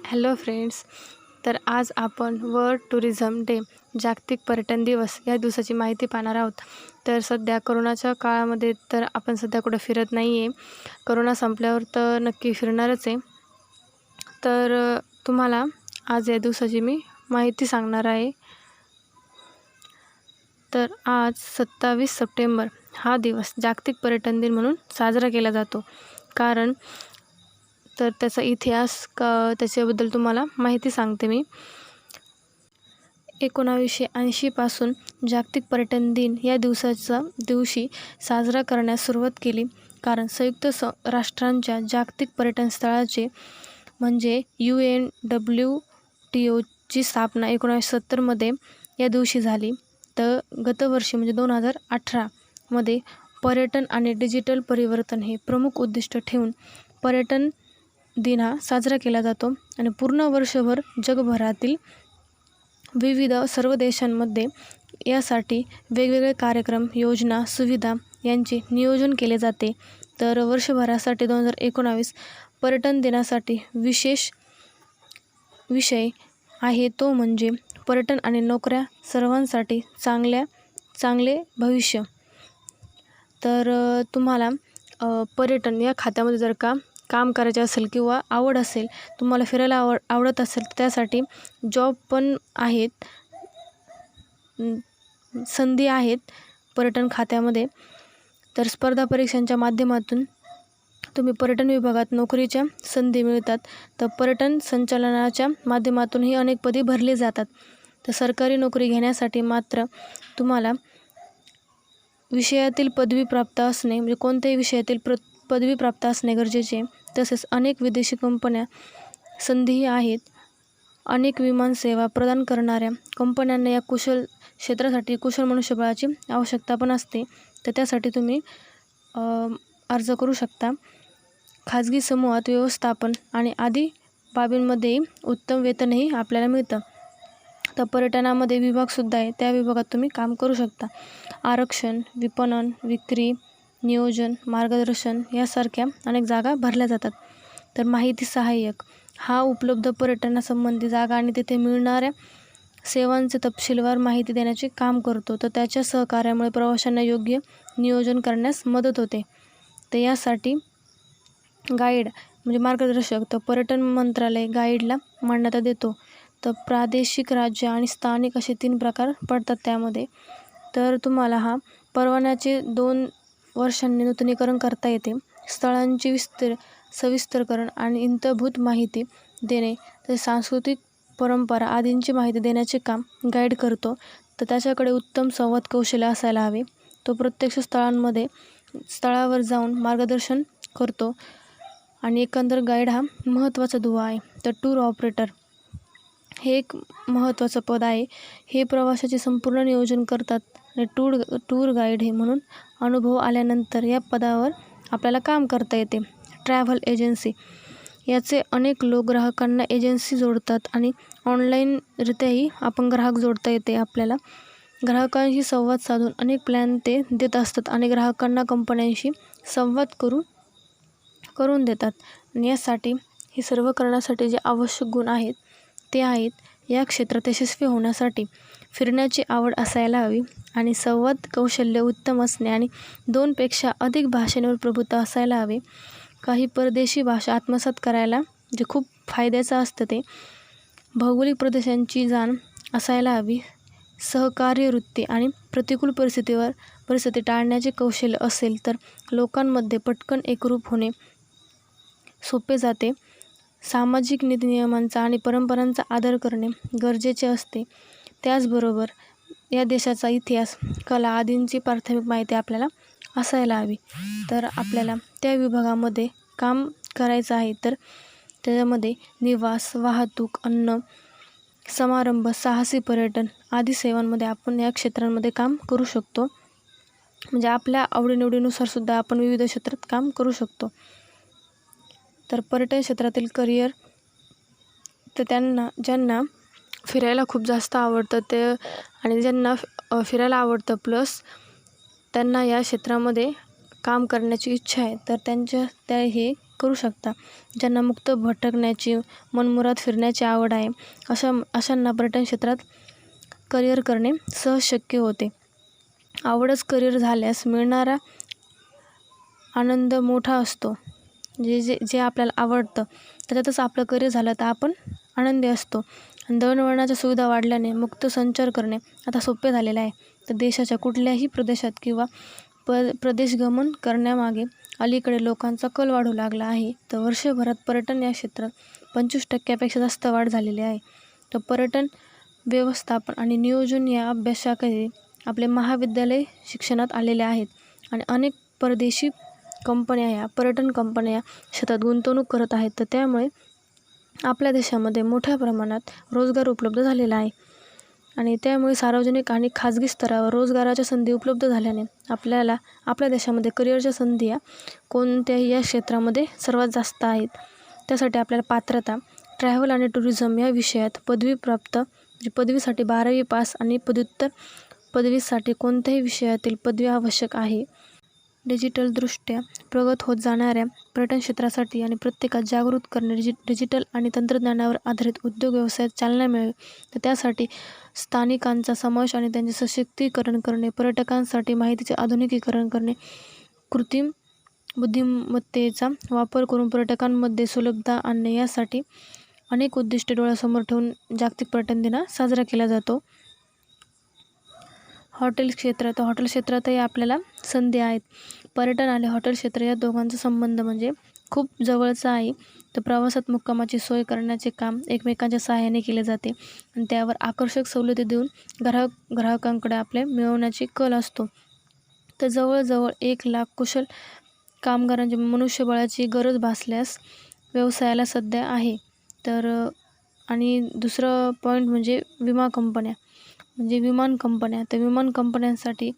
Hello friends. तर आज आपण वर्ल्ड टुरिझम डे जागतिक पर्यटन दिवस या दिवसाची माहिती पाहणार आहोत. तर सध्या कोरोनाच्या काळामध्ये तर आपण सध्या कुठं फिरत नाही आहे. कोरोना संपल्यावर तर नक्की फिरणारच आहे. तर तुम्हाला आज या दिवसाची मी माहिती सांगणार आहे. तर आज 27 सप्टेंबर हा दिवस जागतिक पर्यटन दिन म्हणून साजरा केला जातो. कारण तर त्याचा इतिहास त्याच्याबद्दल तुम्हाला माहिती सांगते मी. 1980 पासून जागतिक पर्यटन दिन या दिवशी साजरा करण्यास सुरुवात केली. कारण संयुक्त राष्ट्रांच्या जागतिक पर्यटन स्थळाचे म्हणजे UNWTOची स्थापना 1970 मध्ये या दिवशी झाली. तर गतवर्षी म्हणजे 2018 मध्ये पर्यटन आणि डिजिटल परिवर्तन हे प्रमुख उद्दिष्ट ठेवून पर्यटन दिन हा साजरा केला जातो. आणि पूर्ण वर्षभर जगभरातील विविध सर्व देशांमध्ये यासाठी वेगवेगळे कार्यक्रम, योजना, सुविधा यांचे नियोजन केले जाते. तर वर्षभरासाठी 2019 पर्यटन दिनासाठी विशेष विषय आहे तो म्हणजे पर्यटन आणि नोकऱ्या सर्वांसाठी चांगले भविष्य. तर तुम्हाला पर्यटन या खात्यामध्ये जर का काम करायचे असेल किंवा आवड असेल, तुम्हाला फिरायला आवडत असेल, तर त्यासाठी जॉब पण आहेत, संधी आहेत पर्यटन खात्यामध्ये. तर स्पर्धा परीक्षांच्या माध्यमातून तुम्ही पर्यटन विभागात नोकरीच्या संधी मिळतात. तर पर्यटन संचालनाच्या माध्यमातूनही अनेक पदे भरली जातात. तर सरकारी नोकरी घेण्यासाठी मात्र तुम्हाला विषयातील पदवी प्राप्त असणे, म्हणजे कोणत्याही विषयातील पदवी प्राप्त असणे गरजेचे. तसेच अनेक विदेशी कंपन्या संधीही आहेत. अनेक विमानसेवा प्रदान करणाऱ्या कंपन्यांना या क्षेत्रासाठी कुशल मनुष्यबळाची आवश्यकता पण असते. तर त्यासाठी तुम्ही अर्ज करू शकता. खाजगी समूहात व्यवस्थापन आणि आदी बाबींमध्येही उत्तम वेतनही आपल्याला मिळतं. तर पर्यटनामध्ये विभागसुद्धा आहे, त्या विभागात तुम्ही काम करू शकता. आरक्षण, विपणन, विक्री, नियोजन, मार्गदर्शन यासारख्या अनेक जागा भरल्या जातात. तर माहिती सहाय्यक हा उपलब्ध पर्यटनासंबंधी जागा आणि तिथे मिळणाऱ्या सेवांचे तपशीलवार माहिती देण्याचे काम करतो. तर त्याच्या सहकार्यामुळे प्रवाशांना योग्य नियोजन करण्यास मदत होते. तर यासाठी गाईड म्हणजे मार्गदर्शक, तर पर्यटन मंत्रालय गाईडला मान्यता देतो. तर प्रादेशिक, राज्य आणि स्थानिक असे 3 प्रकार पडतात त्यामध्ये. तर तुम्हाला हा परवान्याचे 2 वर्षांनी नूतनीकरण करता येते. स्थळांची सविस्तरकरण आणि इत्थंभूत माहिती देणे, तर सांस्कृतिक परंपरा आदींची माहिती देण्याचे काम गाईड करतो. तर त्याच्याकडे उत्तम संवाद कौशल्य असायला हवे. तो प्रत्यक्ष स्थळावर जाऊन मार्गदर्शन करतो. आणि एकंदर गाईड हा महत्त्वाचा दुवा आहे. तर टूर ऑपरेटर हे एक महत्त्वाचं पद आहे. हे प्रवासाचे संपूर्ण नियोजन करतात. आणि टूर गाईड हे म्हणून अनुभव आल्यानंतर या पदावर आपल्याला काम करता येते. ट्रॅव्हल एजन्सी याचे अनेक लोक ग्राहकांना एजन्सी जोडतात आणि ऑनलाईनरित्याही आपण ग्राहक जोडता येते आपल्याला. ग्राहकांशी संवाद साधून अनेक प्लॅन ते देत असतात आणि ग्राहकांना कंपन्यांशी संवाद करून देतात. आणि यासाठी हे सर्व करण्यासाठी जे आवश्यक गुण आहेत ते आहेत, या क्षेत्रात यशस्वी होण्यासाठी फिरण्याची आवड असायला हवी आणि संवाद कौशल्य उत्तम असणे आणि 2 पेक्षा अधिक भाषांवर प्रभुत्व असायला हवे. काही परदेशी भाषा आत्मसात करायला जे खूप फायद्याचं असतं ते. भौगोलिक प्रदेशांची जाण असायला हवी. सहकार्य वृत्ती आणि प्रतिकूल परिस्थिती टाळण्याचे कौशल्य असेल तर लोकांमध्ये पटकन एकरूप होणे सोपे जाते. सामाजिक नीतिनियमांचा आणि परंपरांचा आदर करणे गरजेचे असते. त्याचबरोबर या देशाचा इतिहास, कला आदींची प्राथमिक माहिती आपल्याला असायला हवी. तर आपल्याला त्या विभागामध्ये काम करायचं आहे. तर त्याच्यामध्ये निवास, वाहतूक, अन्न, समारंभ, साहसी पर्यटन आदी सेवांमध्ये आपण या क्षेत्रांमध्ये काम करू शकतो. म्हणजे आपल्या आवडीनिवडीनुसार सुद्धा आपण विविध क्षेत्रात काम करू शकतो. तर पर्यटन क्षेत्रातील करिअर, तर ज्यांना फिरायला खूप जास्त आवडतं ते आणि ज्यांना फिरायला आवडतं प्लस त्यांना या क्षेत्रामध्ये काम करण्याची इच्छा आहे, तर हे करू शकता. ज्यांना मुक्त भटकण्याची, मनमुराद फिरण्याची आवड आहे अशांना पर्यटन क्षेत्रात करिअर करणे सहज शक्य होते. आवडच करिअर झाल्यास मिळणारा आनंद मोठा असतो. जे आपल्याला आवडतं त्याच्यातच आपलं करिअर झालं तर आपण आनंदी असतो. आणि दळणवळणाच्या सुविधा वाढल्याने मुक्त संचार करणे आता सोपे झालेले आहे. तर देशाच्या कुठल्याही प्रदेशात किंवा प्रदेशगमन करण्यामागे अलीकडे लोकांचा कल वाढू लागला आहे. तर वर्षभरात पर्यटन या क्षेत्रात 25% जास्त वाढ झालेली आहे. तर पर्यटन व्यवस्थापन आणि नियोजन या अभ्यासशाखेचे आपले महाविद्यालय शिक्षणात आलेले आहेत आणि अनेक परदेशी कंपन्या या पर्यटन कंपन्या या क्षेत्रात गुंतवणूक करत आहेत. तर त्यामुळे आपल्या देशामध्ये मोठ्या प्रमाणात रोजगार उपलब्ध झालेला आहे आणि त्यामुळे सार्वजनिक आणि खाजगी स्तरावर रोजगाराच्या संधी उपलब्ध झाल्याने आपल्याला आपल्या देशामध्ये करिअरच्या संधी या कोणत्याही या क्षेत्रामध्ये सर्वात जास्त आहेत. त्यासाठी आपल्याला पात्रता ट्रॅव्हल आणि टुरिझम या विषयात पदवीसाठी 12वी पास आणि पदव्युत्तर पदवीसाठी कोणत्याही विषयातील पदवी आवश्यक आहे. डिजिटलदृष्ट्या प्रगत होत जाणाऱ्या पर्यटन क्षेत्रासाठी आणि प्रत्येकात जागृत करणे, डिजिटल आणि तंत्रज्ञानावर आधारित उद्योग व्यवसायात चालना मिळावी तर त्यासाठी स्थानिकांचा समावेश आणि त्यांचे सशक्तीकरण करणे, पर्यटकांसाठी माहितीचे आधुनिकीकरण करणे, कृत्रिम बुद्धिमत्तेचा वापर करून पर्यटकांमध्ये सुलभता आणणे यासाठी अनेक उद्दिष्टे डोळ्यासमोर ठेवून जागतिक पर्यटन दिन साजरा केला जातो. हॉटेल क्षेत्रातही आपल्याला संधी आहेत. पर्यटन आणि हॉटेल क्षेत्र या दोघांचा संबंध म्हणजे खूप जवळचा आहे. तर प्रवासात मुक्कामाची सोय करण्याचे काम एकमेकांच्या सहाय्याने केले जाते आणि त्यावर आकर्षक सवलती देऊन ग्राहकांकडे आपले मिळवण्याची कल असतो. तर जवळजवळ 1 लाख कुशल कामगारांची मनुष्यबळाची गरज भासल्यास व्यवसायाला सध्या आहे. तर आणि दुसरं पॉईंट म्हणजे विमान कंपन्या. तर विमान कंपन्यांसाठी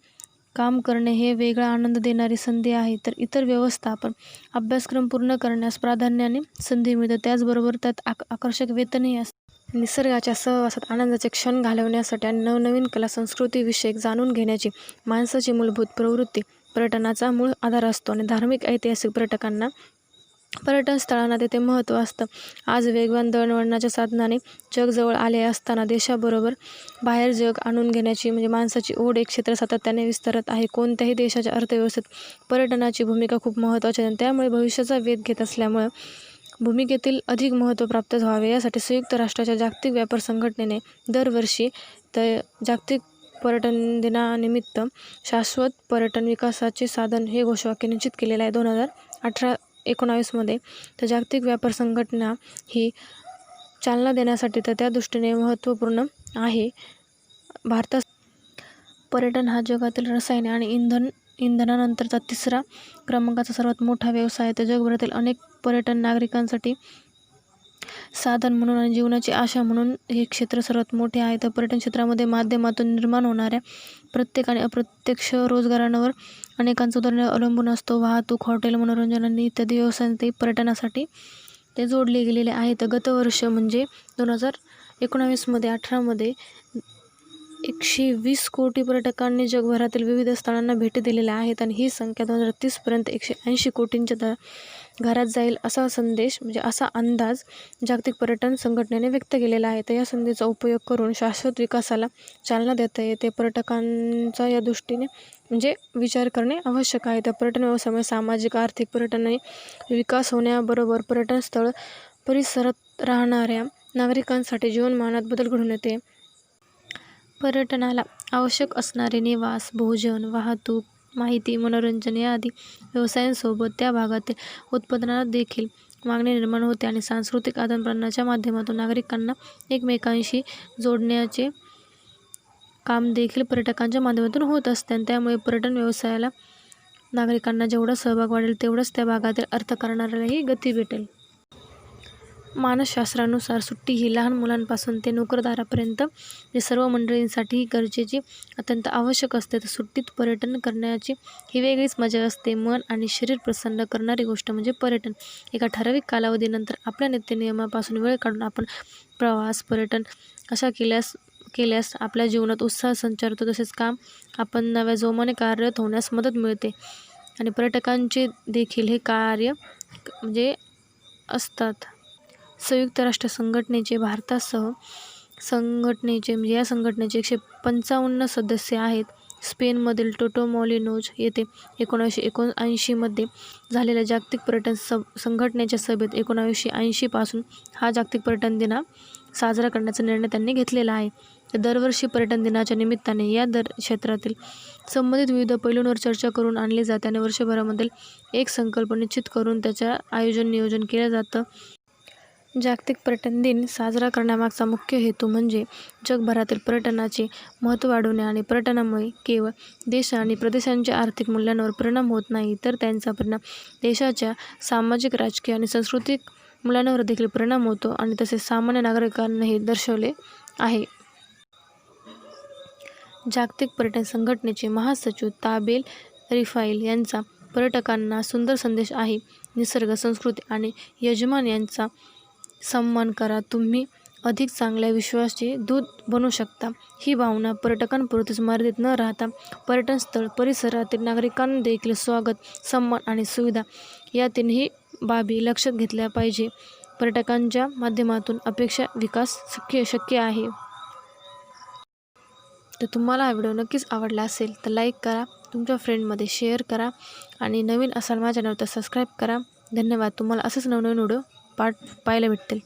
काम करणे हे वेगळा आनंद देणारी संधी आहे. तर इतर व्यवस्थापन अभ्यासक्रम पूर्ण करण्यास प्राधान्याने संधी मिळते. त्याचबरोबर त्यात आकर्षक वेतनही असते. निसर्गाच्या सहवासात आनंदाचे क्षण घालवण्यासाठी आणि नवनवीन कला संस्कृतीविषयक जाणून घेण्याची माणसाची मूलभूत प्रवृत्ती पर्यटनाचा मूळ आधार असतो आणि धार्मिक ऐतिहासिक पर्यटन स्थळांना तेथे महत्त्व असतं. आज वेगवान दळणवळणाच्या साधनाने जग जवळ आले असताना देशाबरोबर बाहेर जग आणून घेण्याची माणसाची ओढ एक क्षेत्र सातत्याने विस्तारत आहे. कोणत्याही देशाच्या अर्थव्यवस्थेत पर्यटनाची भूमिका खूप महत्त्वाची आहे. त्यामुळे भविष्याचा वेध घेत असल्यामुळे भूमिकेतील अधिक महत्त्व प्राप्त व्हावे यासाठी संयुक्त राष्ट्राच्या जागतिक व्यापार संघटनेने दरवर्षी जागतिक पर्यटन दिनानिमित्त शाश्वत पर्यटन विकासाचे साधन हे घोषवाक्य निश्चित केलेले आहे 2018-19 मध्ये. तर जागतिक व्यापार संघटना ही चालना देण्यासाठी तर त्या दृष्टीने महत्त्वपूर्ण आहे. भारतात पर्यटन हा जगातील रसायने आणि इंधनानंतरचा 3रा क्रमांकाचा सर्वात मोठा व्यवसाय आहे. तर जगभरातील अनेक पर्यटन नागरिकांसाठी साधन म्हणून आणि जीवनाची आशा म्हणून हे क्षेत्र सर्वात मोठे आहे. तर पर्यटन क्षेत्रामध्ये माध्यमातून निर्माण होणाऱ्या प्रत्यक्ष आणि अप्रत्यक्ष रोजगारांवर अनेकांचा उदरनिर्वाह अवलंबून असतो. वाहतूक, हॉटेल, मनोरंजन आणि इत्यादी व्यवसायांतही पर्यटनासाठी ते जोडले गेलेले आहे. तर गतवर्ष म्हणजे 2019 मध्ये 18मध्ये 120 कोटी पर्यटकांनी जगभरातील विविध स्थळांना भेटी दिलेल्या आहेत आणि ही संख्या 2030 पर्यंत 180 कोटींच्या घरात जाईल असा असा अंदाज जागतिक पर्यटन संघटनेने व्यक्त केलेला आहे. तर या संधीचा उपयोग करून शाश्वत विकासाला चालना देता येते. पर्यटकांचा या दृष्टीने विचार करणे आवश्यक आहे. तर पर्यटन व्यवसायामुळे सामाजिक, आर्थिक, पर्यटन विकास होण्याबरोबर पर्यटन स्थळ परिसरात राहणाऱ्या नागरिकांसाठी जीवनमानात बदल घडून येते. पर्यटनाला आवश्यक असणारे निवास, भोजन, वाहतूक, माहिती, मनोरंजन या आदी व्यवसायांसोबत त्या भागातील उत्पादनांना देखील मागणी निर्माण होते आणि सांस्कृतिक आदानप्रदानाच्या माध्यमातून नागरिकांना एकमेकांशी जोडण्याचे काम देखील पर्यटकांच्या माध्यमातून होत असते आणि त्यामुळे पर्यटन व्यवसायाला नागरिकांना जेवढा सहभाग वाढेल तेवढंच त्या भागातील अर्थकारणाऱ्यालाही गती भेटेल. मानसशास्त्रानुसार सुट्टी ही लहान मुलांपासून ते नोकरदारापर्यंत सर्व मंडळींसाठी गरजेची, अत्यंत आवश्यक असते. तर सुट्टीत पर्यटन करण्याची ही वेगळीच मजा असते. मन आणि शरीर प्रसन्न करणारी गोष्ट म्हणजे पर्यटन. एका ठराविक कालावधीनंतर आपल्या नित्यनियमापासून वेळ काढून आपण प्रवास, पर्यटन अशा केल्यास आपल्या जीवनात उत्साह संचारतो. तसेच काम आपण नव्या जोमाने कार्यरत होण्यास मदत मिळते आणि पर्यटकांचे देखील हे कार्य म्हणजे असतात. संयुक्त राष्ट्र संघटनेचे भारतासह म्हणजे या संघटनेचे 155 सदस्य आहेत. स्पेनमधील टोटोमॉलिनोज येथे 1979 मध्ये झालेल्या जागतिक पर्यटन संघटनेच्या सभेत 1980 पासून हा जागतिक पर्यटन दिन साजरा करण्याचा निर्णय त्यांनी घेतलेला आहे. दरवर्षी पर्यटन दिनाच्या निमित्ताने या क्षेत्रातील संबंधित विविध पैलूंवर चर्चा करून आणली जाते आणि वर्षभरामधील एक संकल्प निश्चित करून त्याच्या नियोजन केलं जातं. जागतिक पर्यटन दिन साजरा करण्यामागचा मुख्य हेतू म्हणजे जगभरातील पर्यटनाचे महत्त्व वाढवणे आणि पर्यटनामुळे केवळ देश आणि प्रदेशांच्या आर्थिक मूल्यांवर परिणाम होत नाही, तर त्यांचा परिणाम देशाच्या सामाजिक, राजकीय आणि सांस्कृतिक मूल्यांवर देखील परिणाम होतो आणि तसेच सामान्य नागरिकांनाही दर्शवले आहे. जागतिक पर्यटन संघटनेचे महासचिव ताबेल रिफाईल यांचा पर्यटकांना सुंदर संदेश आहे. निसर्ग, संस्कृती आणि यजमान यांचा सन्मान करा. तुम्ही अधिक चांगल्या विश्वाचे दूत बनू शकता. ही भावना पर्यटकांपुरतीच मर्यादित न राहता पर्यटन स्थळ परिसरातील नागरिकांना देखील स्वागत, सन्मान आणि सुविधा या तिन्ही बाबी लक्षात घेतल्या पाहिजे. पर्यटकांच्या माध्यमातून अपेक्षा विकास शक्य आहे. तर तुम्हाला हा व्हिडिओ नक्कीच आवडला असेल तर लाईक करा, तुमच्या फ्रेंडमध्ये शेअर करा आणि नवीन असाल माझ्या चॅनल तर सबस्क्राईब करा. धन्यवाद. तुम्हाला असंच नवनवीन व्हिडिओ पाहायला भेटतील.